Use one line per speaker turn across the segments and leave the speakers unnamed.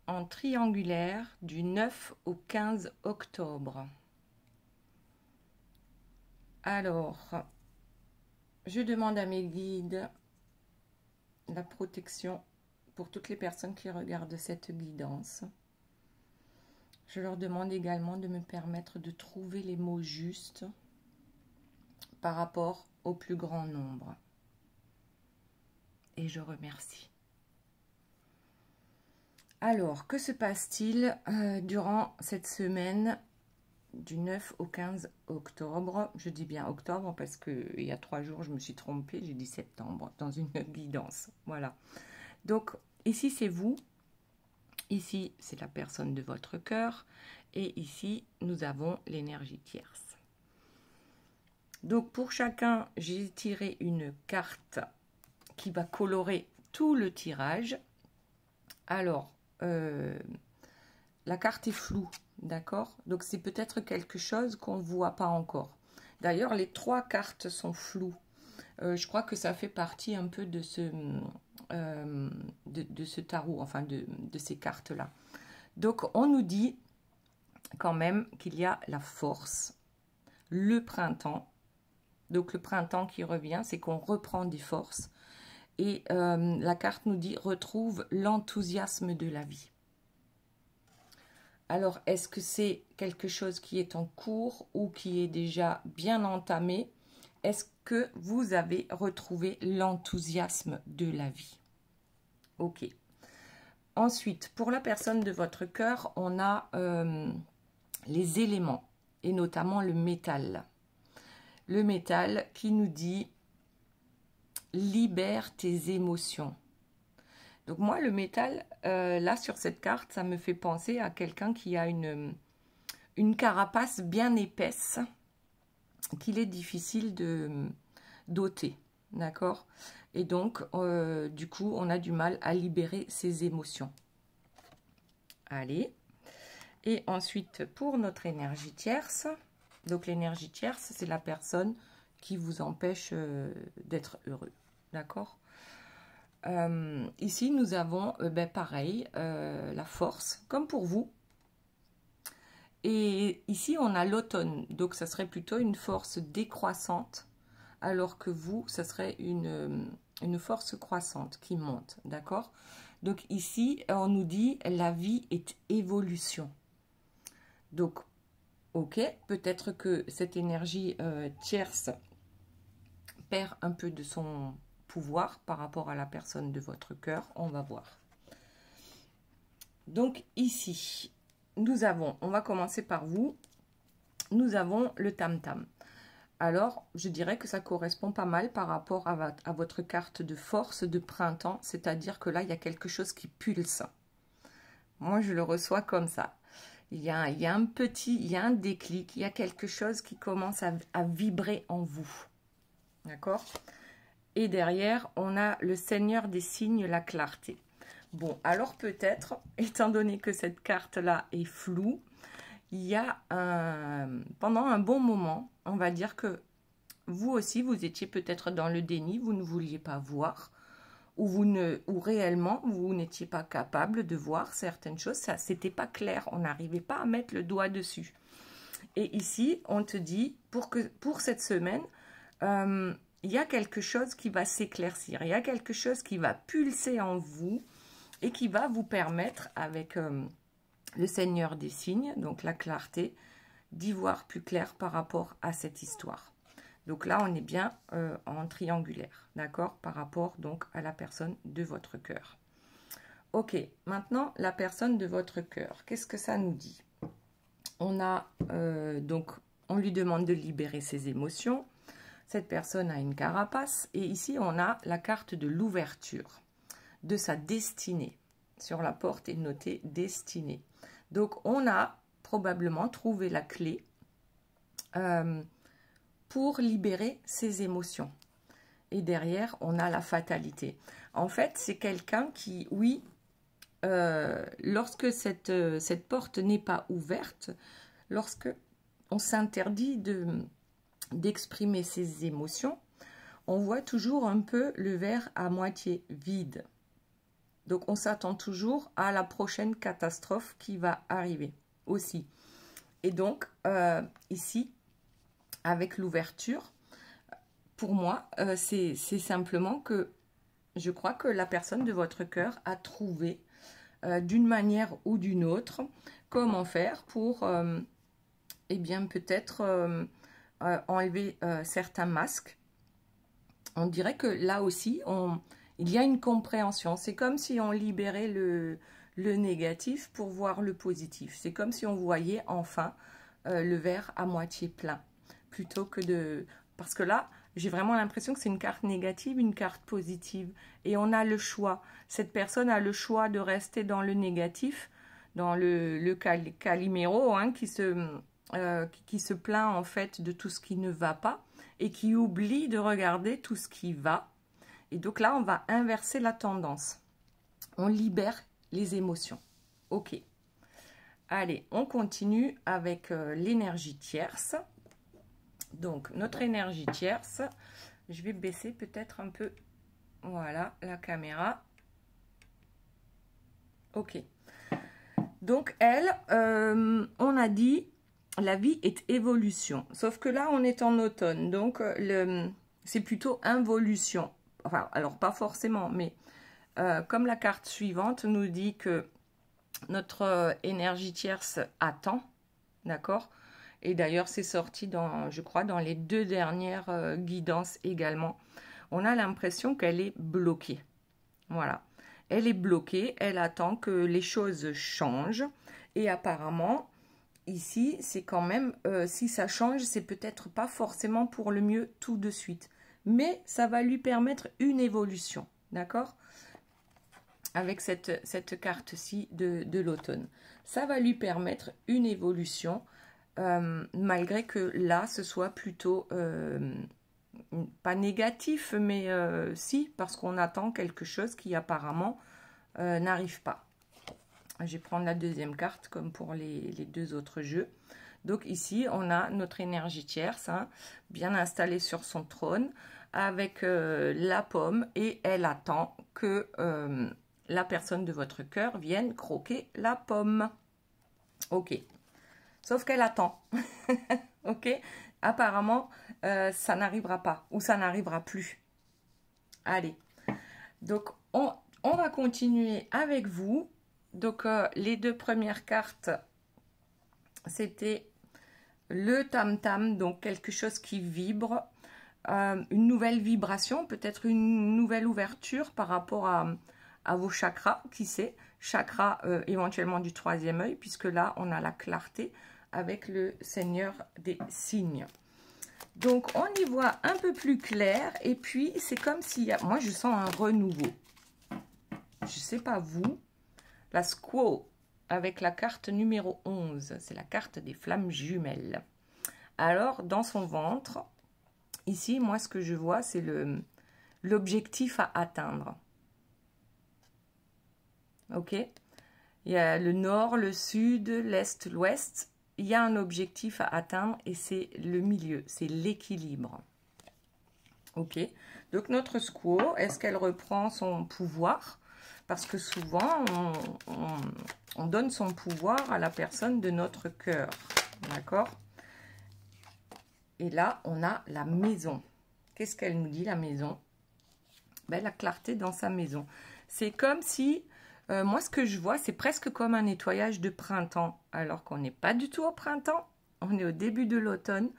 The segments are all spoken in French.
en triangulaire du 9 au 15 octobre. Alors, je demande à mes guides la protection pour toutes les personnes qui regardent cette guidance. Je leur demande également de me permettre de trouver les mots justes par rapport au plus grand nombre. Et je remercie. Alors, que se passe-t-il durant cette semaine du 9 au 15 octobre? Je dis bien octobre parce qu'il y a 3 jours, je me suis trompée, j'ai dit septembre dans une guidance. Voilà. Donc, ici, c'est vous. Ici, c'est la personne de votre cœur. Et ici, nous avons l'énergie tierce. Donc, pour chacun, j'ai tiré une carte qui va colorer tout le tirage. Alors, la carte est floue, d'accord? Donc, c'est peut-être quelque chose qu'on ne voit pas encore. D'ailleurs, les 3 cartes sont floues. Je crois que ça fait partie un peu de ce tarot, enfin de ces cartes-là. Donc, on nous dit quand même qu'il y a la force, le printemps. Donc, le printemps qui revient, c'est qu'on reprend des forces. Et la carte nous dit « retrouve l'enthousiasme de la vie ». Alors, est-ce que c'est quelque chose qui est en cours ou qui est déjà bien entamé? Est-ce que vous avez retrouvé l'enthousiasme de la vie? Ok. Ensuite, pour la personne de votre cœur, on a les éléments, et notamment le métal. Le métal qui nous dit « libère tes émotions ». Donc moi, le métal, là, sur cette carte, ça me fait penser à quelqu'un qui a une carapace bien épaisse, qu'il est difficile d'ôter, d'accord? Et donc, du coup, on a du mal à libérer ses émotions. Allez. Et ensuite, pour notre énergie tierce, donc l'énergie tierce, c'est la personne qui vous empêche d'être heureux, d'accord? Ici, nous avons, pareil, la force, comme pour vous. Et ici, on a l'automne, donc ça serait plutôt une force décroissante, alors que vous, ça serait une force croissante qui monte, d'accord? Donc ici, on nous dit la vie est évolution. Donc, ok, peut-être que cette énergie tierce perd un peu de son pouvoir par rapport à la personne de votre cœur, on va voir. Donc ici, nous avons, on va commencer par vous, nous avons le tam-tam. Alors, je dirais que ça correspond pas mal par rapport à votre carte de force de printemps, c'est-à-dire que là, il y a quelque chose qui pulse. Moi, je le reçois comme ça. Il y a un déclic, il y a quelque chose qui commence à vibrer en vous. D'accord? Et derrière, on a le Seigneur des signes, la clarté. Bon, alors peut-être, étant donné que cette carte-là est floue, il y a pendant un bon moment, on va dire que vous aussi, vous étiez peut-être dans le déni, vous ne vouliez pas voir, ou réellement, vous n'étiez pas capable de voir certaines choses, ça, c'était pas clair, on n'arrivait pas à mettre le doigt dessus. Et ici, on te dit, pour cette semaine, il y a quelque chose qui va s'éclaircir, il y a quelque chose qui va pulser en vous et qui va vous permettre, avec le Seigneur des signes, donc la clarté, d'y voir plus clair par rapport à cette histoire. Donc là, on est bien en triangulaire, d'accord, par rapport donc à la personne de votre cœur. Ok, maintenant, la personne de votre cœur, qu'est-ce que ça nous dit? On a, donc, on lui demande de libérer ses émotions. Cette personne a une carapace. Et ici, on a la carte de l'ouverture, de sa destinée. Sur la porte est noté « destinée ». Donc, on a probablement trouvé la clé pour libérer ses émotions. Et derrière, on a la fatalité. En fait, c'est quelqu'un qui, oui, lorsque cette porte n'est pas ouverte, lorsque on s'interdit d'exprimer ses émotions, on voit toujours un peu le verre à moitié vide. Donc, on s'attend toujours à la prochaine catastrophe qui va arriver aussi. Et donc, ici, avec l'ouverture, pour moi, c'est simplement que je crois que la personne de votre cœur a trouvé d'une manière ou d'une autre comment faire pour, eh bien, peut-être enlever certains masques. On dirait que là aussi, il y a une compréhension. C'est comme si on libérait le négatif pour voir le positif. C'est comme si on voyait enfin le verre à moitié plein. Plutôt que de... Parce que là, j'ai vraiment l'impression que c'est une carte négative, une carte positive. Et on a le choix. Cette personne a le choix de rester dans le négatif, dans le Calimero, hein, qui se plaint en fait de tout ce qui ne va pas et qui oublie de regarder tout ce qui va. Et donc là, on va inverser la tendance. On libère les émotions. Ok. Allez, on continue avec l'énergie tierce. Donc, notre énergie tierce, je vais baisser peut-être un peu, voilà, la caméra. Ok. Donc, elle, on a dit, la vie est évolution. Sauf que là, on est en automne. Donc, c'est plutôt involution. Enfin, alors pas forcément, mais comme la carte suivante nous dit que notre énergie tierce attend, d'accord? Et d'ailleurs, c'est sorti dans, je crois, dans les 2 dernières guidances également. On a l'impression qu'elle est bloquée. Voilà. Elle est bloquée, elle attend que les choses changent. Et apparemment, ici, c'est quand même, si ça change, c'est peut-être pas forcément pour le mieux tout de suite. Mais ça va lui permettre une évolution, d'accord? Avec cette carte-ci de l'automne. Ça va lui permettre une évolution, malgré que là, ce soit plutôt, pas négatif, mais si, parce qu'on attend quelque chose qui apparemment n'arrive pas. Je vais prendre la deuxième carte, comme pour les 2 autres jeux. Donc ici, on a notre énergie tierce, hein, bien installée sur son trône, avec la pomme, et elle attend que la personne de votre cœur vienne croquer la pomme. Ok. Sauf qu'elle attend. Ok. Apparemment, ça n'arrivera pas, ou ça n'arrivera plus. Allez. Donc, on va continuer avec vous. Donc, les 2 premières cartes, c'était le tam-tam, donc quelque chose qui vibre, une nouvelle vibration, peut-être une nouvelle ouverture par rapport à vos chakras, qui sait, chakra éventuellement du 3e œil, puisque là, on a la clarté avec le Seigneur des signes. Donc, on y voit un peu plus clair, et puis, c'est comme s'il y a... Moi, je sens un renouveau. Je ne sais pas vous. La Squaw, avec la carte numéro 11, c'est la carte des flammes jumelles. Alors, dans son ventre, ici, moi, ce que je vois, c'est l'objectif à atteindre. Ok? Il y a le nord, le sud, l'est, l'ouest. Il y a un objectif à atteindre et c'est le milieu, c'est l'équilibre. Ok? Donc, notre Squaw, est-ce qu'elle reprend son pouvoir? Parce que souvent, on donne son pouvoir à la personne de notre cœur. D'accord? Et là, on a la maison. Qu'est-ce qu'elle nous dit, la maison? Ben, la clarté dans sa maison. C'est comme si, moi, ce que je vois, c'est presque comme un nettoyage de printemps. Alors qu'on n'est pas du tout au printemps. On est au début de l'automne.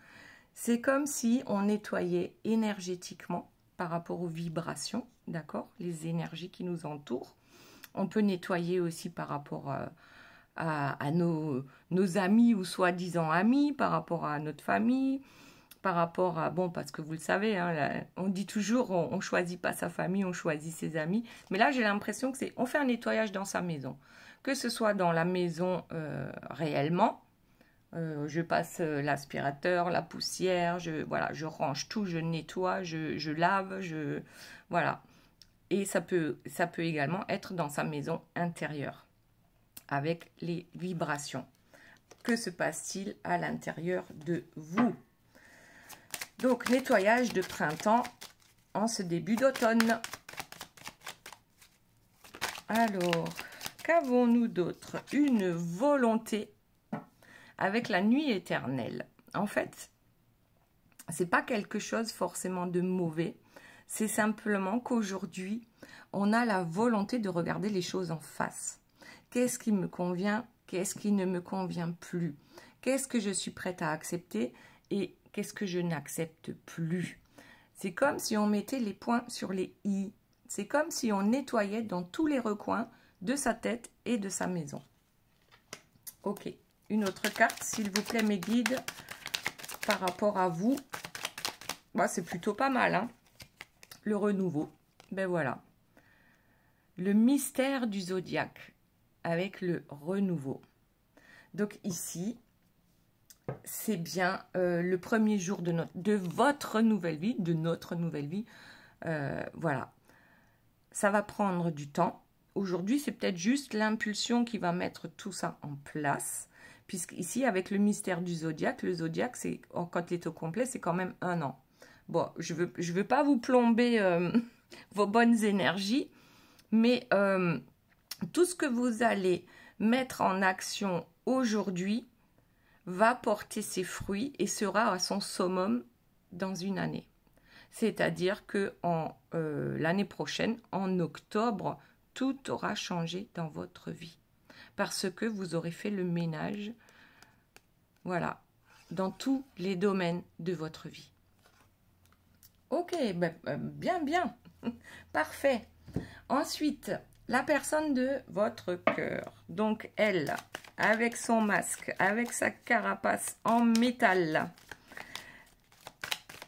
C'est comme si on nettoyait énergétiquement par rapport aux vibrations, d'accord? Les énergies qui nous entourent. On peut nettoyer aussi par rapport à nos amis ou soi-disant amis, par rapport à notre famille, par rapport à... Bon, parce que vous le savez, hein, là, on dit toujours, on ne choisit pas sa famille, on choisit ses amis. Mais là, j'ai l'impression que on fait un nettoyage dans sa maison. Que ce soit dans la maison réellement, je passe l'aspirateur, la poussière, voilà, je range tout, je nettoie, je lave, voilà. Et ça peut également être dans sa maison intérieure, avec les vibrations. Que se passe-t-il à l'intérieur de vous? Donc, nettoyage de printemps en ce début d'automne. Alors, qu'avons-nous d'autre? Une volonté avec la nuit éternelle. En fait, c'est pas quelque chose forcément de mauvais. C'est simplement qu'aujourd'hui, on a la volonté de regarder les choses en face. Qu'est-ce qui me convient? Qu'est-ce qui ne me convient plus? Qu'est-ce que je suis prête à accepter et qu'est-ce que je n'accepte plus? C'est comme si on mettait les points sur les i. C'est comme si on nettoyait dans tous les recoins de sa tête et de sa maison. Ok, une autre carte, s'il vous plaît, mes guides, par rapport à vous. Bah, c'est plutôt pas mal, hein. Le renouveau, ben voilà. Le mystère du zodiaque avec le renouveau. Donc ici, c'est bien le premier jour de votre nouvelle vie, de notre nouvelle vie. Voilà. Ça va prendre du temps. Aujourd'hui, c'est peut-être juste l'impulsion qui va mettre tout ça en place. Puisqu'ici, avec le mystère du zodiaque, le zodiaque, quand il est au complet, c'est quand même 1 an. Bon, je veux pas vous plomber vos bonnes énergies, mais tout ce que vous allez mettre en action aujourd'hui va porter ses fruits et sera à son summum dans une année. C'est-à-dire que l'année prochaine, en octobre, tout aura changé dans votre vie. Parce que vous aurez fait le ménage, voilà, dans tous les domaines de votre vie. Ok, ben, bien, parfait. Ensuite, la personne de votre cœur. Donc, elle, avec son masque, avec sa carapace en métal,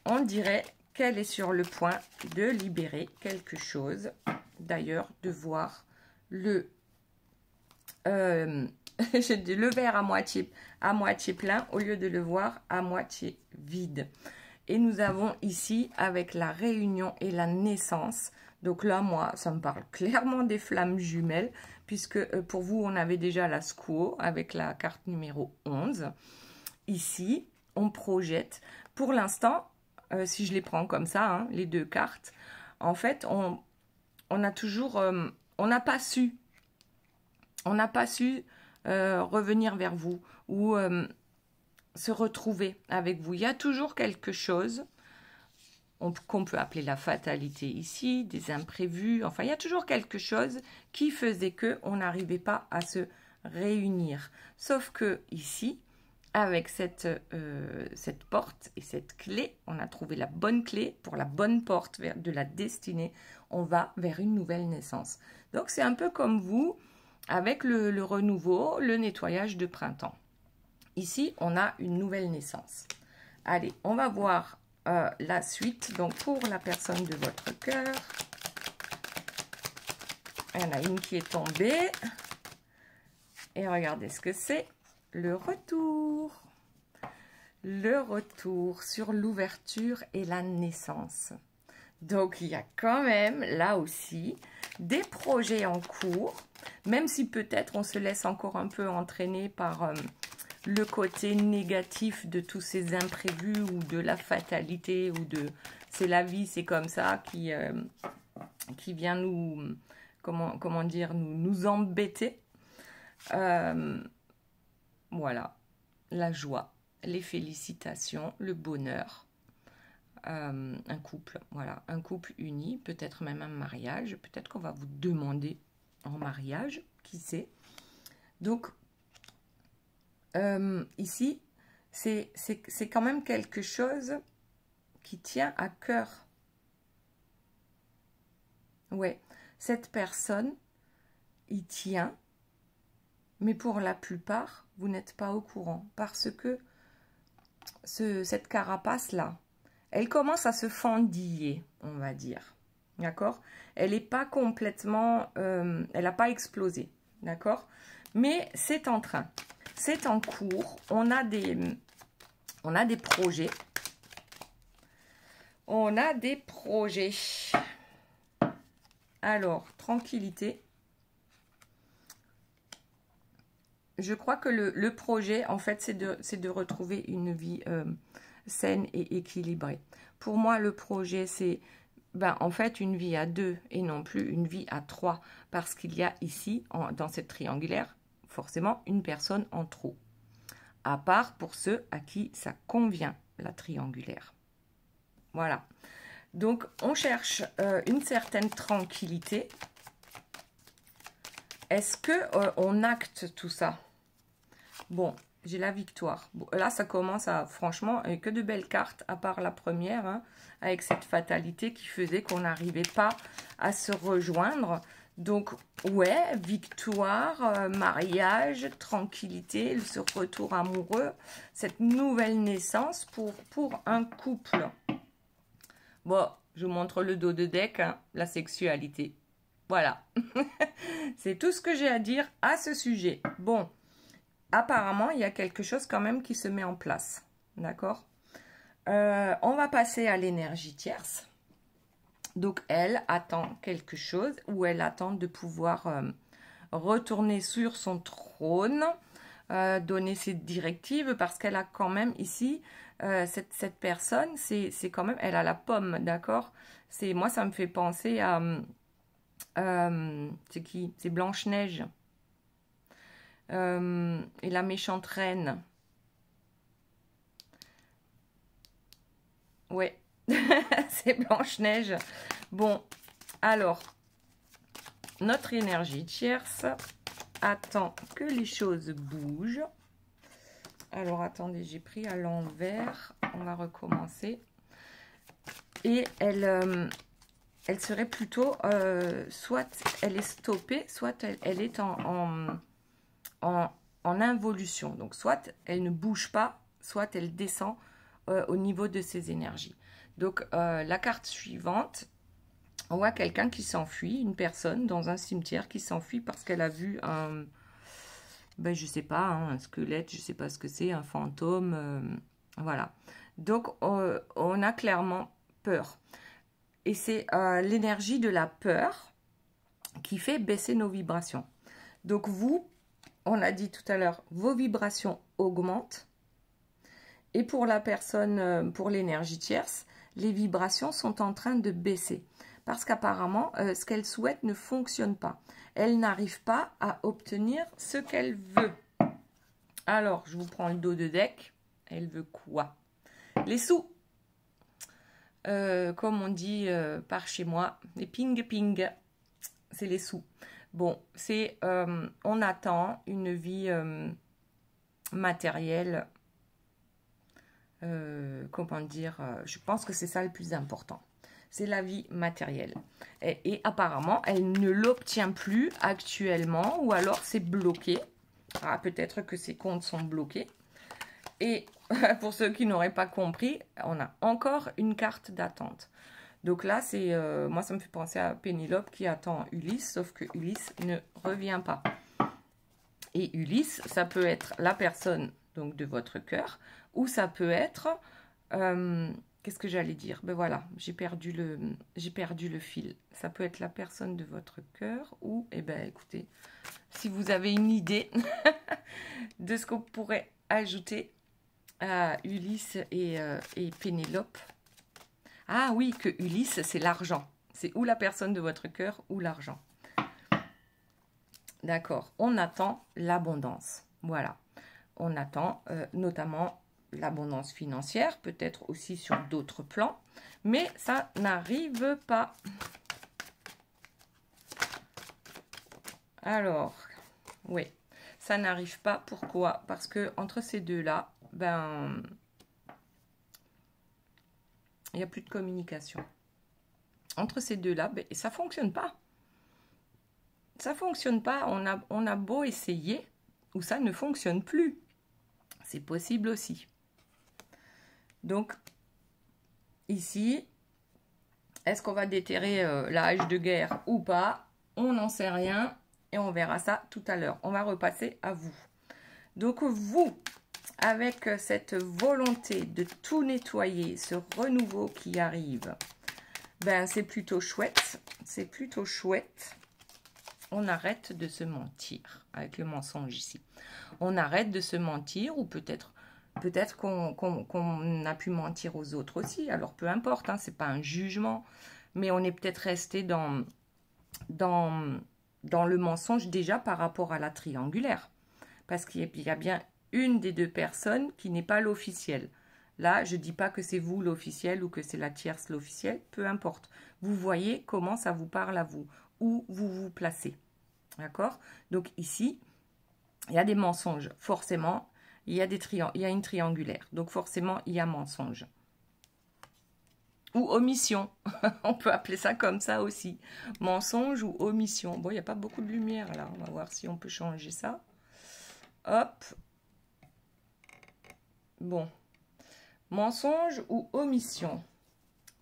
on dirait qu'elle est sur le point de libérer quelque chose. D'ailleurs, de voir le verre à moitié plein au lieu de le voir à moitié vide. Et nous avons ici, avec la réunion et la naissance, donc là, moi, ça me parle clairement des flammes jumelles, puisque pour vous, on avait déjà la Squaw avec la carte numéro 11. Ici, on projette. Pour l'instant, si je les prends comme ça, hein, les deux cartes, en fait, on a toujours... on n'a pas su revenir vers vous ou se retrouver avec vous. Il y a toujours quelque chose qu'on peut appeler la fatalité ici, des imprévus. Enfin, il y a toujours quelque chose qui faisait qu'on n'arrivait pas à se réunir. Sauf que ici, avec cette porte et cette clé, on a trouvé la bonne clé pour la bonne porte de la destinée. On va vers une nouvelle naissance. Donc, c'est un peu comme vous, avec le renouveau, le nettoyage de printemps. Ici, on a une nouvelle naissance. Allez, on va voir la suite. Donc, pour la personne de votre cœur, il y en a une qui est tombée. Et regardez ce que c'est. Le retour. Le retour sur l'ouverture et la naissance. Donc, il y a quand même, là aussi, des projets en cours. Même si peut-être on se laisse encore un peu entraîner par... le côté négatif de tous ces imprévus ou de la fatalité ou de c'est la vie, c'est comme ça qui vient nous, comment dire, nous embêter. Voilà, la joie, les félicitations, le bonheur, un couple, voilà, un couple uni, peut-être même un mariage, peut-être qu'on va vous demander en mariage, qui sait. Donc, ici, c'est quand même quelque chose qui tient à cœur. Ouais, cette personne y tient, mais pour la plupart, vous n'êtes pas au courant parce que cette carapace-là, elle commence à se fendiller, on va dire. D'accord? Elle n'est pas complètement... elle n'a pas explosé. D'accord? Mais c'est en train. C'est en cours. On a des projets. On a des projets. Alors, tranquillité. Je crois que le projet, en fait, c'est de retrouver une vie saine et équilibrée. Pour moi, le projet, c'est ben, en fait une vie à 2 et non plus une vie à 3, parce qu'il y a ici, dans cette triangulaire, forcément une personne en trop. À part pour ceux à qui ça convient, la triangulaire. Voilà. Donc, on cherche une certaine tranquillité. Est-ce que on acte tout ça? Bon, j'ai la victoire. Bon, là, ça commence à, franchement, que de belles cartes, à part la première, hein, avec cette fatalité qui faisait qu'on n'arrivait pas à se rejoindre. Donc, ouais, victoire, mariage, tranquillité, ce retour amoureux, cette nouvelle naissance pour un couple. Bon, je vous montre le dos de deck, hein, la sexualité. Voilà. C'est tout ce que j'ai à dire à ce sujet. Bon, apparemment, il y a quelque chose quand même qui se met en place. D'accord? On va passer à l'énergie tierce. Donc, elle attend quelque chose ou elle attend de pouvoir retourner sur son trône, donner ses directives parce qu'elle a quand même ici, cette personne, c'est quand même, elle a la pomme, d'accord? Moi, ça me fait penser à, c'est qui? C'est Blanche-Neige et la méchante reine. Ouais. C'est Blanche-Neige. Bon, alors, notre énergie tierce attend que les choses bougent. Alors, attendez, j'ai pris à l'envers. On va recommencer. Et elle serait plutôt, soit elle est stoppée, soit elle est en involution. Donc, soit elle ne bouge pas, soit elle descend au niveau de ses énergies. Donc, la carte suivante, on voit quelqu'un qui s'enfuit, une personne dans un cimetière qui s'enfuit parce qu'elle a vu un, ben, je sais pas, hein, un squelette, je sais pas ce que c'est, un fantôme, voilà. Donc, on a clairement peur. Et c'est l'énergie de la peur qui fait baisser nos vibrations. Donc, vous, on a dit tout à l'heure, vos vibrations augmentent. Et pour la personne, pour l'énergie tierce, les vibrations sont en train de baisser. Parce qu'apparemment, ce qu'elle souhaite ne fonctionne pas. Elle n'arrive pas à obtenir ce qu'elle veut. Alors, je vous prends le dos de deck. Elle veut quoi? Les sous. Comme on dit par chez moi, les ping-ping. C'est les sous. Bon, c'est on attend une vie matérielle. Comment dire, je pense que c'est ça le plus important. C'est la vie matérielle. Et apparemment, elle ne l'obtient plus actuellement, ou alors c'est bloqué. Ah, peut-être que ses comptes sont bloqués. Et pour ceux qui n'auraient pas compris, on a encore une carte d'attente. Donc là, c'est moi, ça me fait penser à Pénélope qui attend Ulysse, sauf que Ulysse ne revient pas. Et Ulysse, ça peut être la personne donc de votre cœur, ou ça peut être, qu'est-ce que j'allais dire? Ben voilà, j'ai perdu le fil. Ça peut être la personne de votre cœur, ou, eh ben écoutez, si vous avez une idée de ce qu'on pourrait ajouter à Ulysse et Pénélope. Ah oui, que Ulysse, c'est l'argent. C'est ou la personne de votre cœur, ou l'argent. D'accord, on attend l'abondance. Voilà, on attend notamment l'abondance financière, peut-être aussi sur d'autres plans, mais ça n'arrive pas. Alors, oui, ça n'arrive pas. Pourquoi? Parce que entre ces deux-là, ben, il n'y a plus de communication. Entre ces deux-là, ben, ça ne fonctionne pas. Ça ne fonctionne pas. On a beau essayer, ou ça ne fonctionne plus. C'est possible aussi. Donc, ici, est-ce qu'on va déterrer la hache de guerre ou pas? On n'en sait rien et on verra ça tout à l'heure. On va repasser à vous. Donc, vous, avec cette volonté de tout nettoyer, ce renouveau qui arrive, ben c'est plutôt chouette. C'est plutôt chouette. On arrête de se mentir avec le mensonge ici. On arrête de se mentir, ou peut-être qu'on a pu mentir aux autres aussi. Alors peu importe, hein, c'est pas un jugement, mais on est peut-être resté dans le mensonge déjà par rapport à la triangulaire. Parce qu'il y a bien une des deux personnes qui n'est pas l'officiel. Là, je ne dis pas que c'est vous l'officiel ou que c'est la tierce l'officiel, peu importe. Vous voyez comment ça vous parle à vous, où vous vous placez. D'accord? Donc ici, il y a des mensonges. Forcément, il y a une triangulaire. Donc forcément, il y a mensonge. Ou omission. On peut appeler ça comme ça aussi. Mensonge ou omission. Bon, il n'y a pas beaucoup de lumière là. On va voir si on peut changer ça. Hop. Bon. Mensonge ou omission.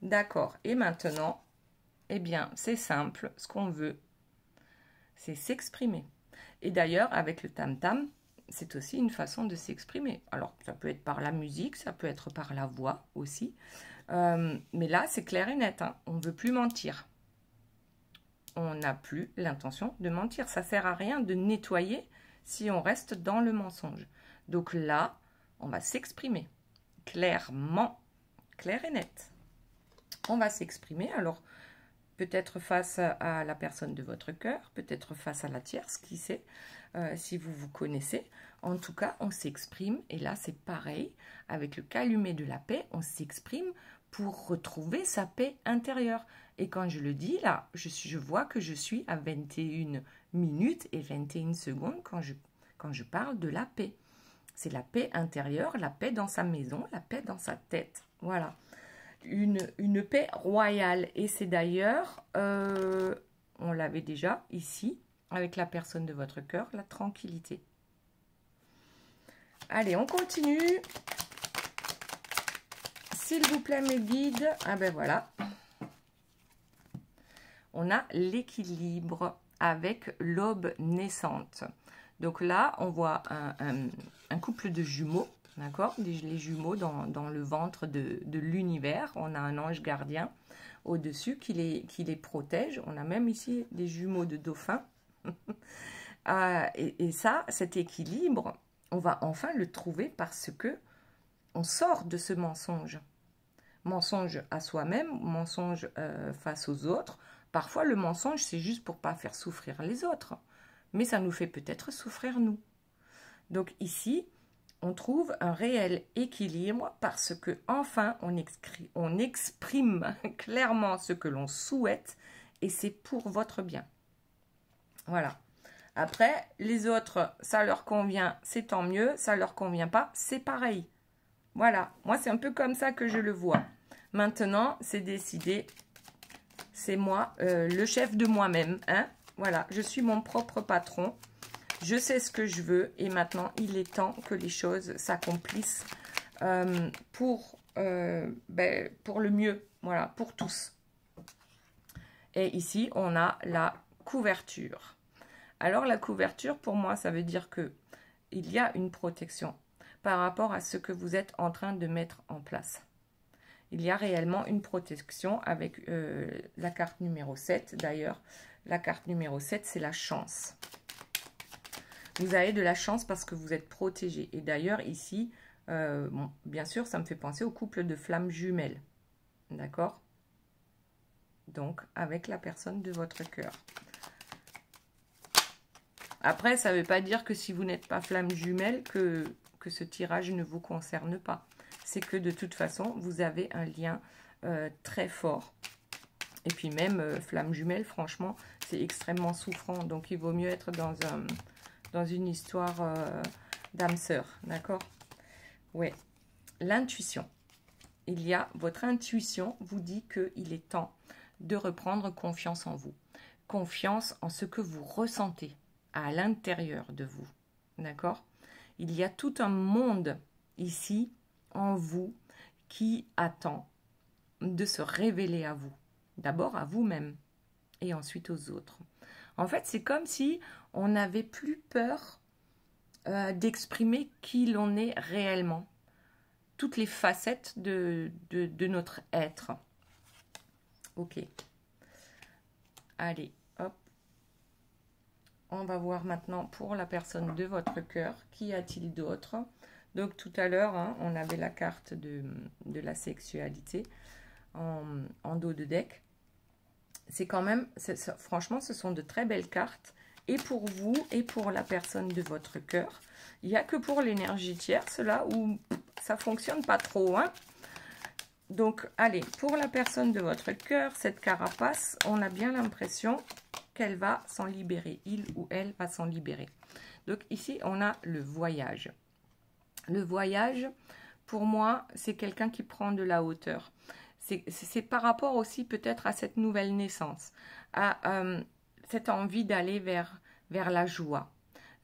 D'accord. Et maintenant, eh bien, c'est simple. Ce qu'on veut, c'est s'exprimer. Et d'ailleurs, avec le tam-tam, c'est aussi une façon de s'exprimer. Alors, ça peut être par la musique, ça peut être par la voix aussi. Mais là, c'est clair et net. Hein. On ne veut plus mentir. On n'a plus l'intention de mentir. Ça ne sert à rien de nettoyer si on reste dans le mensonge. Donc là, on va s'exprimer clairement, clair et net. On va s'exprimer. Alors, peut-être face à la personne de votre cœur, peut-être face à la tierce, qui sait, si vous vous connaissez. En tout cas, on s'exprime, et là, c'est pareil, avec le calumet de la paix, on s'exprime pour retrouver sa paix intérieure. Et quand je le dis, là, je vois que je suis à 21 minutes et 21 secondes quand je parle de la paix. C'est la paix intérieure, la paix dans sa maison, la paix dans sa tête. Voilà. Une paix royale. Et c'est d'ailleurs, on l'avait déjà ici, avec la personne de votre cœur, la tranquillité. Allez, on continue. S'il vous plaît, mes guides. Ah ben voilà. On a l'équilibre avec l'aube naissante. Donc là, on voit un couple de jumeaux. D'accord, les jumeaux dans le ventre de l'univers. On a un ange gardien au-dessus qui les protège. On a même ici des jumeaux de dauphin. Et ça, cet équilibre, on va enfin le trouver parce que on sort de ce mensonge. Mensonge à soi-même, mensonge face aux autres. Parfois, le mensonge, c'est juste pour ne pas faire souffrir les autres. Mais ça nous fait peut-être souffrir nous. Donc ici, on trouve un réel équilibre parce que enfin on exprime clairement ce que l'on souhaite et c'est pour votre bien. Voilà. Après, les autres, ça leur convient, c'est tant mieux. Ça leur convient pas, c'est pareil. Voilà. Moi, c'est un peu comme ça que je le vois. Maintenant, c'est décidé. C'est moi, le chef de moi-même. Hein? Voilà. Je suis mon propre patron. Je sais ce que je veux et maintenant, il est temps que les choses s'accomplissent pour le mieux, voilà, pour tous. Et ici, on a la couverture. Alors, la couverture, pour moi, ça veut dire que il y a une protection par rapport à ce que vous êtes en train de mettre en place. Il y a réellement une protection avec la carte numéro 7. D'ailleurs, la carte numéro 7, c'est la chance. Vous avez de la chance parce que vous êtes protégé. Et d'ailleurs, ici, bon, bien sûr, ça me fait penser au couple de flammes jumelles. D'accord? Donc, avec la personne de votre cœur. Après, ça ne veut pas dire que si vous n'êtes pas flamme jumelle, que ce tirage ne vous concerne pas. C'est que de toute façon, vous avez un lien très fort. Et puis même, flamme jumelle, franchement, c'est extrêmement souffrant. Donc, il vaut mieux être dans une histoire d'âme sœur, d'accord? Ouais. L'intuition. Il y a votre intuition vous dit qu'il est temps de reprendre confiance en vous. Confiance en ce que vous ressentez à l'intérieur de vous, d'accord? Il y a tout un monde ici, en vous, qui attend de se révéler à vous. D'abord à vous-même et ensuite aux autres. En fait, c'est comme si on n'avait plus peur d'exprimer qui l'on est réellement. Toutes les facettes de notre être. Ok. Allez, hop. On va voir maintenant pour la personne de votre cœur. Qu'y a-t-il d'autre? Donc tout à l'heure, hein, on avait la carte de la sexualité en dos de deck. c'est quand même, franchement, ce sont de très belles cartes. Et pour vous, et pour la personne de votre cœur. Il n'y a que pour l'énergie tierce, là, où ça ne fonctionne pas trop, hein. Donc, allez, pour la personne de votre cœur, cette carapace, on a bien l'impression qu'elle va s'en libérer. Il ou elle va s'en libérer. Donc, ici, on a le voyage. Le voyage, pour moi, c'est quelqu'un qui prend de la hauteur. C'est par rapport aussi peut-être à cette nouvelle naissance, à cette envie d'aller vers la joie,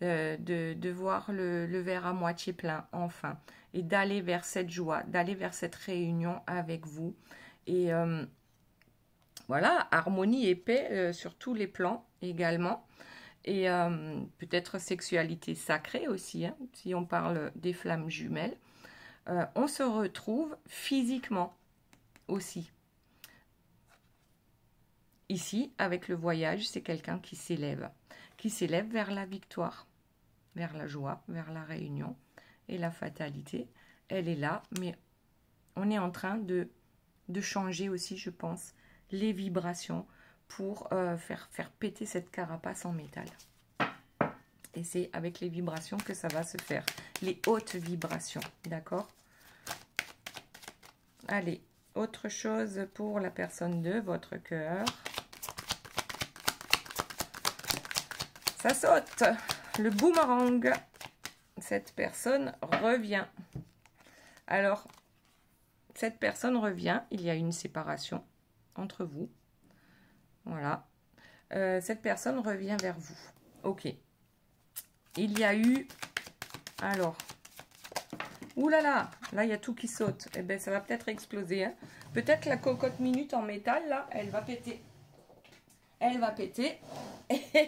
de voir le verre à moitié plein, enfin, et d'aller vers cette joie, d'aller vers cette réunion avec vous. Et voilà, harmonie et paix sur tous les plans également. Et peut-être sexualité sacrée aussi, hein, si on parle des flammes jumelles. On se retrouve physiquement aussi. Ici, avec le voyage, c'est quelqu'un qui s'élève vers la victoire, vers la joie, vers la réunion. Et la fatalité, elle est là, mais on est en train de changer aussi, je pense, les vibrations pour faire péter cette carapace en métal. Et c'est avec les vibrations que ça va se faire. Les hautes vibrations, d'accord? Allez, autre chose pour la personne de votre cœur. Ça saute. Le boomerang. Cette personne revient. Alors, cette personne revient. Il y a une séparation entre vous. Voilà. Cette personne revient vers vous. Ok. Il y a eu... Alors... Ouh là là, là il y a tout qui saute. Eh bien ça va peut-être exploser. Hein. Peut-être la cocotte minute en métal, là, elle va péter. Elle va péter.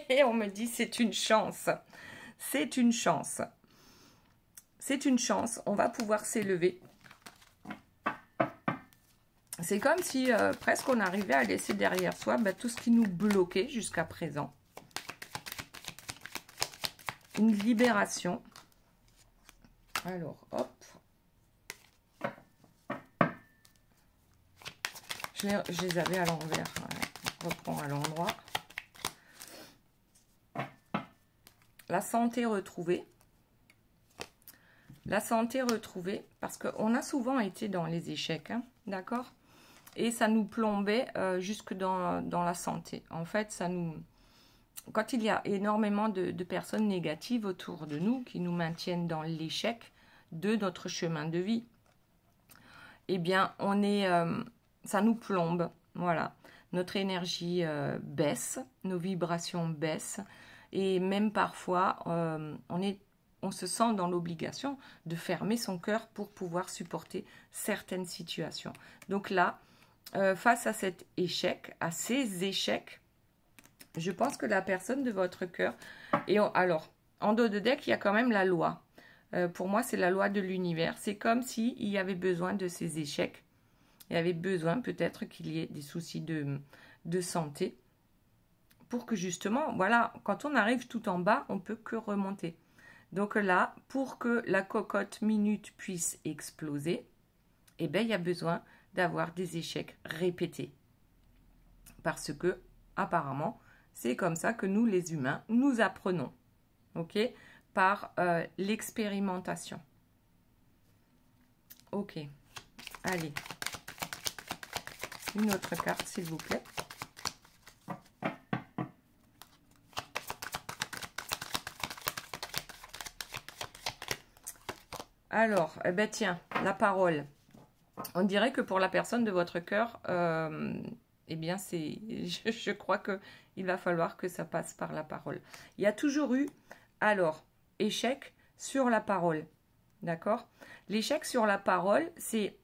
Et on me dit c'est une chance. C'est une chance. C'est une chance. On va pouvoir s'élever. C'est comme si presque on arrivait à laisser derrière soi tout ce qui nous bloquait jusqu'à présent. Une libération. Alors, hop. Je les avais à l'envers. On reprend à l'endroit. La santé retrouvée. La santé retrouvée, parce qu'on a souvent été dans les échecs, hein, d'accord? Et ça nous plombait jusque dans la santé. En fait, ça nous... Quand il y a énormément de personnes négatives autour de nous, qui nous maintiennent dans l'échec de notre chemin de vie, eh bien, on est... ça nous plombe, voilà. Notre énergie baisse, nos vibrations baissent, et même parfois, on se sent dans l'obligation de fermer son cœur pour pouvoir supporter certaines situations. Donc là, face à cet échec, à ces échecs, je pense que la personne de votre cœur... Et alors, en dos de deck, il y a quand même la loi. Pour moi, c'est la loi de l'univers. C'est comme s'il y avait besoin de ces échecs. Il y avait besoin peut-être qu'il y ait des soucis de santé pour que justement, voilà, quand on arrive tout en bas, on ne peut que remonter. Donc là, pour que la cocotte minute puisse exploser, eh bien, il y a besoin d'avoir des échecs répétés. Parce que, apparemment, c'est comme ça que nous, les humains, nous apprenons. Ok? Par l'expérimentation. Ok. Allez. Une autre carte, s'il vous plaît. Alors, eh ben tiens, la parole. On dirait que pour la personne de votre cœur, eh bien, je crois qu'il va falloir que ça passe par la parole. Il y a toujours eu, alors, échec sur la parole. D'accord? L'échec sur la parole, c'est...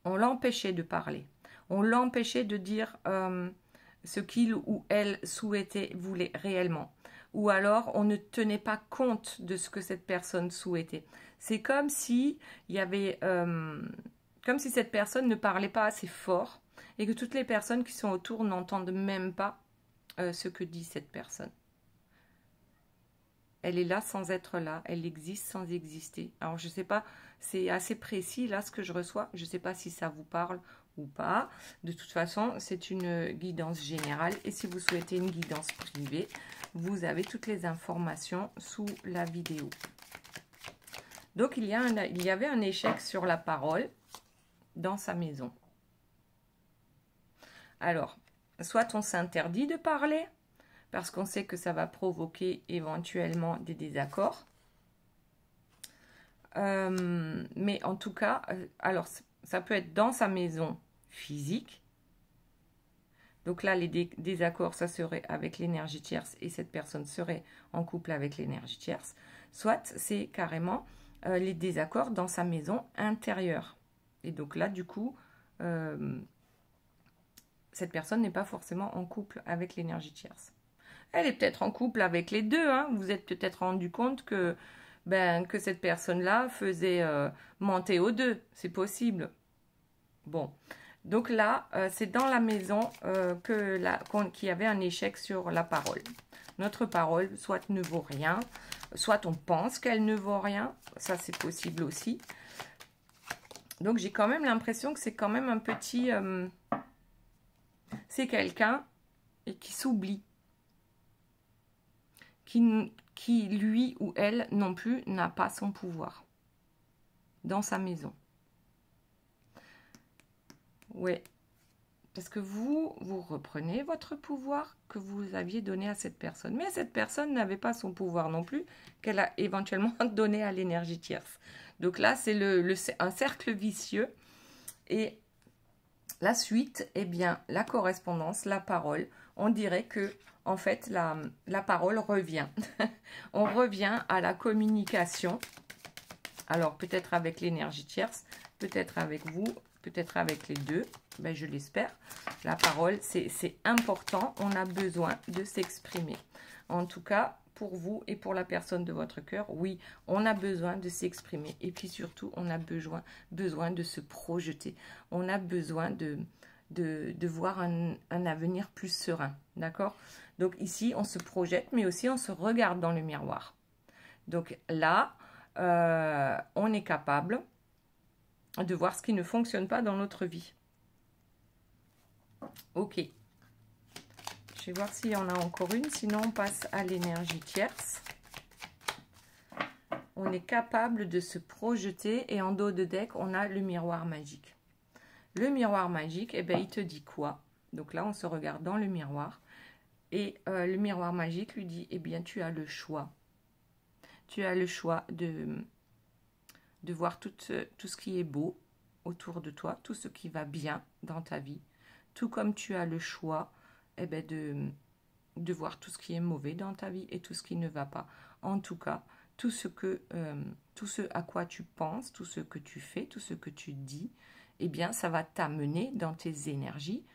On l'empêchait de parler. On l'empêchait de dire ce qu'il ou elle souhaitait, voulait réellement. Ou alors, on ne tenait pas compte de ce que cette personne souhaitait. C'est comme si il y avait... comme si cette personne ne parlait pas assez fort et que toutes les personnes qui sont autour n'entendent même pas ce que dit cette personne. Elle est là sans être là, elle existe sans exister. Alors je ne sais pas, c'est assez précis là ce que je reçois, je ne sais pas si ça vous parle ou pas. De toute façon, c'est une guidance générale. Et si vous souhaitez une guidance privée, vous avez toutes les informations sous la vidéo. Donc, il y avait un échec sur la parole dans sa maison. Alors, soit on s'interdit de parler, parce qu'on sait que ça va provoquer éventuellement des désaccords. Mais en tout cas, alors ça peut être dans sa maison physique. Donc là, les désaccords, ça serait avec l'énergie tierce et cette personne serait en couple avec l'énergie tierce. Soit c'est carrément les désaccords dans sa maison intérieure. Et donc là, du coup, cette personne n'est pas forcément en couple avec l'énergie tierce. Elle est peut-être en couple avec les deux. Hein. Vous êtes peut-être rendu compte que cette personne-là faisait monter aux deux. C'est possible. Bon. Donc là, c'est dans la maison qu'il y avait un échec sur la parole. Notre parole, soit ne vaut rien, soit on pense qu'elle ne vaut rien. Ça, c'est possible aussi. Donc, j'ai quand même l'impression que c'est quand même un petit... c'est quelqu'un qui s'oublie. Qui, lui ou elle, non plus, n'a pas son pouvoir dans sa maison. Ouais. Parce que vous reprenez votre pouvoir que vous aviez donné à cette personne. Mais cette personne n'avait pas son pouvoir non plus, qu'elle a éventuellement donné à l'énergie tierce. Donc là, c'est un cercle vicieux. Et la suite, eh bien, la correspondance, la parole, on dirait que en fait, la parole revient. On revient à la communication. Alors, peut-être avec l'énergie tierce, peut-être avec vous, peut-être avec les deux. Ben, je l'espère. La parole, c'est important. On a besoin de s'exprimer. En tout cas, pour vous et pour la personne de votre cœur, oui, on a besoin de s'exprimer. Et puis surtout, on a besoin de se projeter. On a besoin de voir un avenir plus serein, d'accord? Donc ici, on se projette, mais aussi on se regarde dans le miroir. Donc là, on est capable de voir ce qui ne fonctionne pas dans notre vie. Ok. Je vais voir s'il y en a encore une, sinon on passe à l'énergie tierce. On est capable de se projeter et en dos de deck, on a le miroir magique. Le miroir magique, eh ben, il te dit quoi? Donc là, on se regarde dans le miroir. Et le miroir magique lui dit, eh bien, tu as le choix. Tu as le choix de voir tout ce qui est beau autour de toi, tout ce qui va bien dans ta vie. Tout comme tu as le choix eh ben, de voir tout ce qui est mauvais dans ta vie et tout ce qui ne va pas. En tout cas, tout ce à quoi tu penses, tout ce que tu fais, tout ce que tu dis, eh bien, ça va t'amener dans tes énergies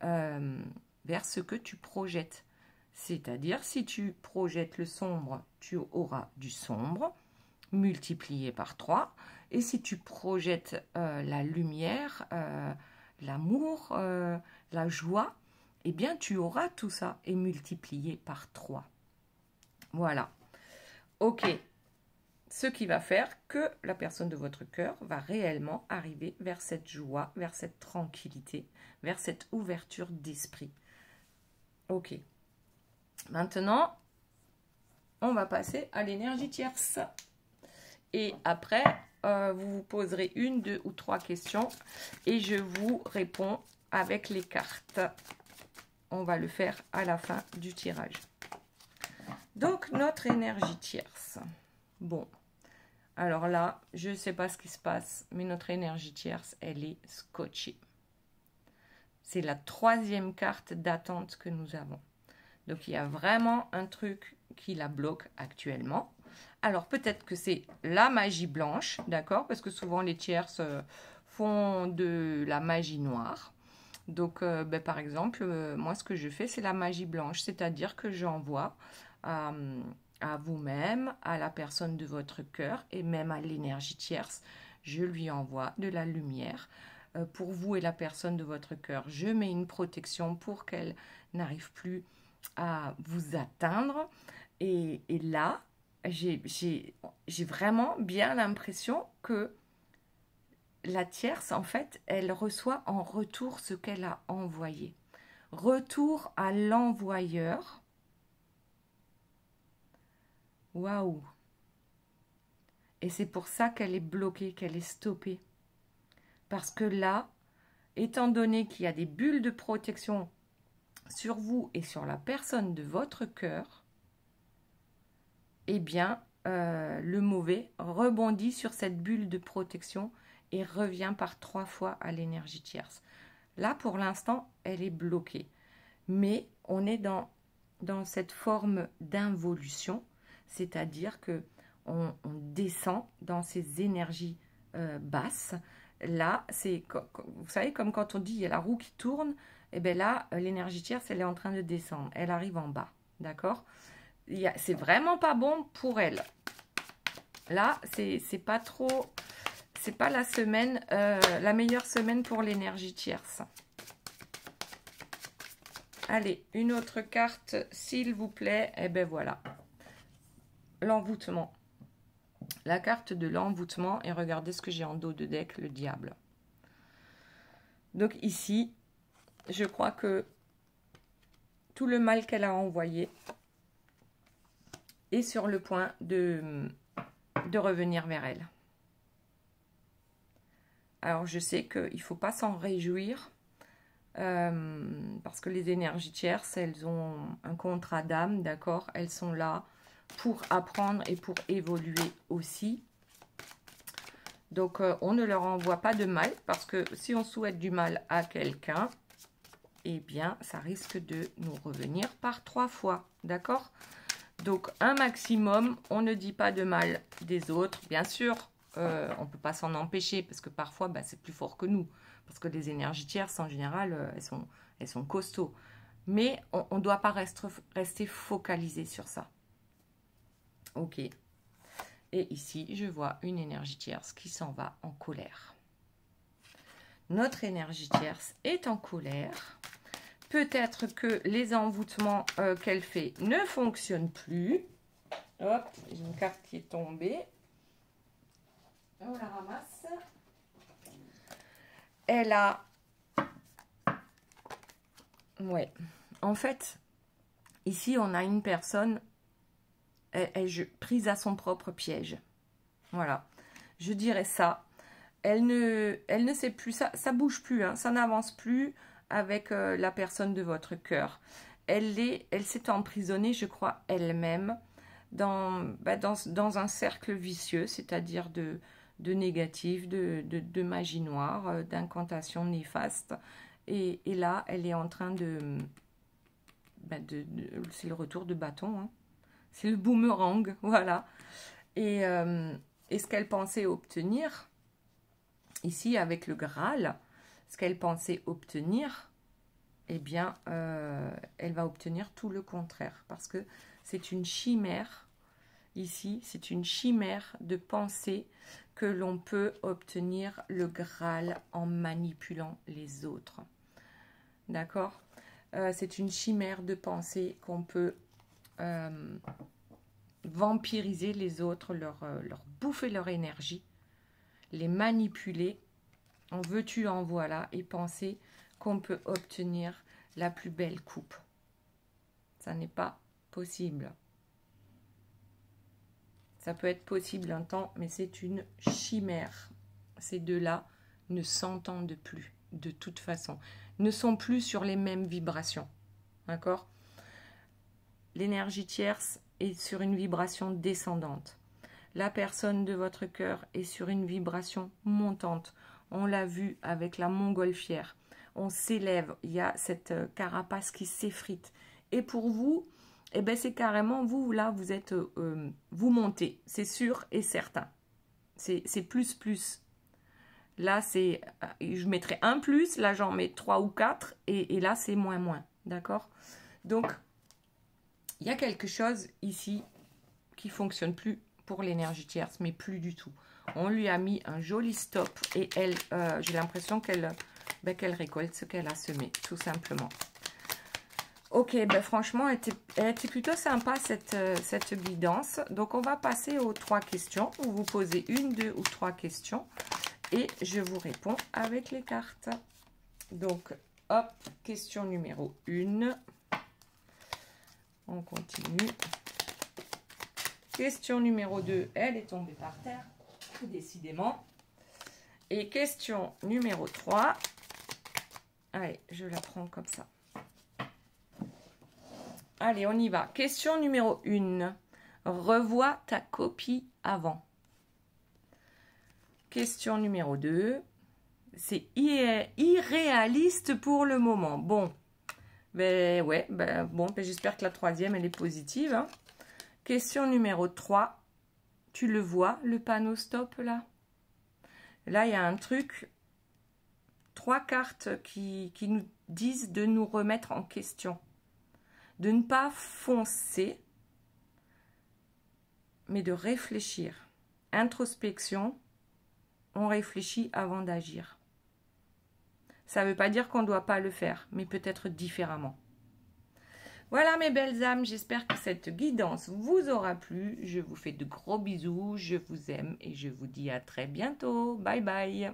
vers ce que tu projettes. C'est-à-dire, si tu projettes le sombre, tu auras du sombre multiplié par 3. Et si tu projettes la lumière, l'amour, la joie, eh bien, tu auras tout ça et multiplié par 3. Voilà. Ok. Ce qui va faire que la personne de votre cœur va réellement arriver vers cette joie, vers cette tranquillité, vers cette ouverture d'esprit. Ok. Maintenant, on va passer à l'énergie tierce. Et après, vous vous poserez 1, 2 ou 3 questions et je vous réponds avec les cartes. On va le faire à la fin du tirage. Donc, notre énergie tierce. Bon. Alors là, je ne sais pas ce qui se passe, mais notre énergie tierce, elle est scotchée. C'est la 3e carte d'attente que nous avons. Donc, il y a vraiment un truc qui la bloque actuellement. Alors, peut-être que c'est la magie blanche, d'accord? Parce que souvent, les tierces font de la magie noire. Donc, par exemple, moi, ce que je fais, c'est la magie blanche. C'est-à-dire que j'envoie à vous-même, à la personne de votre cœur et même à l'énergie tierce, je lui envoie de la lumière. Pour vous et la personne de votre cœur, je mets une protection pour qu'elle n'arrive plus à vous atteindre. Et là, j'ai vraiment bien l'impression que la tierce, en fait, elle reçoit en retour ce qu'elle a envoyé. Retour à l'envoyeur. Waouh! Et c'est pour ça qu'elle est bloquée, qu'elle est stoppée. Parce que là, étant donné qu'il y a des bulles de protection sur vous et sur la personne de votre cœur, eh bien, le mauvais rebondit sur cette bulle de protection et revient par 3 fois à l'énergie tierce. Là, pour l'instant, elle est bloquée. Mais on est dans cette forme d'involution, c'est-à-dire que on descend dans ces énergies basses. Là, c'est, vous savez, comme quand on dit il y a la roue qui tourne, et bien là, l'énergie tierce, elle est en train de descendre. Elle arrive en bas, d'accord? C'est vraiment pas bon pour elle. Là, c'est pas trop... C'est pas la semaine, la meilleure semaine pour l'énergie tierce. Allez, une autre carte, s'il vous plaît. Et ben voilà. L'envoûtement. La carte de l'envoûtement. Et regardez ce que j'ai en dos de deck, le diable. Donc ici, je crois que tout le mal qu'elle a envoyé est sur le point de revenir vers elle. Alors, je sais qu'il ne faut pas s'en réjouir parce que les énergies tierces, elles ont un contrat d'âme, d'accord? Elles sont là pour apprendre et pour évoluer aussi. Donc, on ne leur envoie pas de mal parce que si on souhaite du mal à quelqu'un, eh bien, ça risque de nous revenir par 3 fois, d'accord? Donc, un maximum, on ne dit pas de mal des autres, bien sûr. On ne peut pas s'en empêcher parce que parfois, c'est plus fort que nous. Parce que les énergies tierces, en général, elles sont costauds. Mais on ne doit pas rester focalisé sur ça. Ok. Et ici, je vois une énergie tierce qui s'en va en colère. Notre énergie tierce est en colère. Peut-être que les envoûtements qu'elle fait ne fonctionnent plus. Hop, j'ai une carte qui est tombée. On la ramasse. Elle a... Ouais. En fait, ici, on a une personne prise à son propre piège. Voilà. Je dirais ça. Elle ne sait plus, ça bouge plus, hein, ça n'avance plus avec la personne de votre cœur. Elle s'est emprisonnée, je crois, elle-même dans un cercle vicieux, c'est-à-dire de négatif, de magie noire, d'incantation néfaste. Et là, elle est en train de c'est le retour de bâton, hein. C'est le boomerang, voilà. Et ce qu'elle pensait obtenir, ici avec le Graal, ce qu'elle pensait obtenir, eh bien, elle va obtenir tout le contraire. Parce que c'est une chimère, ici, c'est une chimère de penser que l'on peut obtenir le Graal en manipulant les autres. D'accord? C'est une chimère de penser qu'on peut vampiriser les autres, leur bouffer leur énergie, les manipuler, en veux-tu, en voilà, et penser qu'on peut obtenir la plus belle coupe. Ça n'est pas possible. Ça peut être possible un temps, mais c'est une chimère. Ces deux-là ne s'entendent plus, de toute façon. Ne sont plus sur les mêmes vibrations. D'accord? L'énergie tierce est sur une vibration descendante. La personne de votre cœur est sur une vibration montante. On l'a vu avec la montgolfière. On s'élève, il y a cette carapace qui s'effrite. Et pour vous, eh ben c'est carrément vous, là, vous êtes, vous montez, c'est sûr et certain. C'est plus, plus. Là, c'est, je mettrai un plus, là, j'en mets 3 ou 4, et là, c'est moins, moins. D'accord? Donc, il y a quelque chose ici qui ne fonctionne plus pour l'énergie tierce, mais plus du tout. On lui a mis un joli stop, et elle, j'ai l'impression qu'elle récolte ce qu'elle a semé, tout simplement. Ok, franchement, elle était plutôt sympa cette guidance. Donc, on va passer aux 3 questions. Vous vous posez 1, 2 ou 3 questions. et je vous réponds avec les cartes. Donc, hop, question numéro 1. On continue. Question numéro 2, elle est tombée par terre, décidément. Et question numéro 3. Allez, je la prends comme ça. Allez, on y va. Question numéro 1. Revois ta copie avant. Question numéro 2. C'est irréaliste pour le moment. Bon, ben ouais, bon, j'espère que la troisième, elle est positive. Hein. Question numéro 3. Tu le vois, le panneau stop là? Là, il y a un truc. 3 cartes qui nous disent de nous remettre en question. De ne pas foncer, mais de réfléchir. Introspection, on réfléchit avant d'agir. Ça ne veut pas dire qu'on ne doit pas le faire, mais peut-être différemment. Voilà mes belles âmes, j'espère que cette guidance vous aura plu. Je vous fais de gros bisous, je vous aime et je vous dis à très bientôt. Bye bye.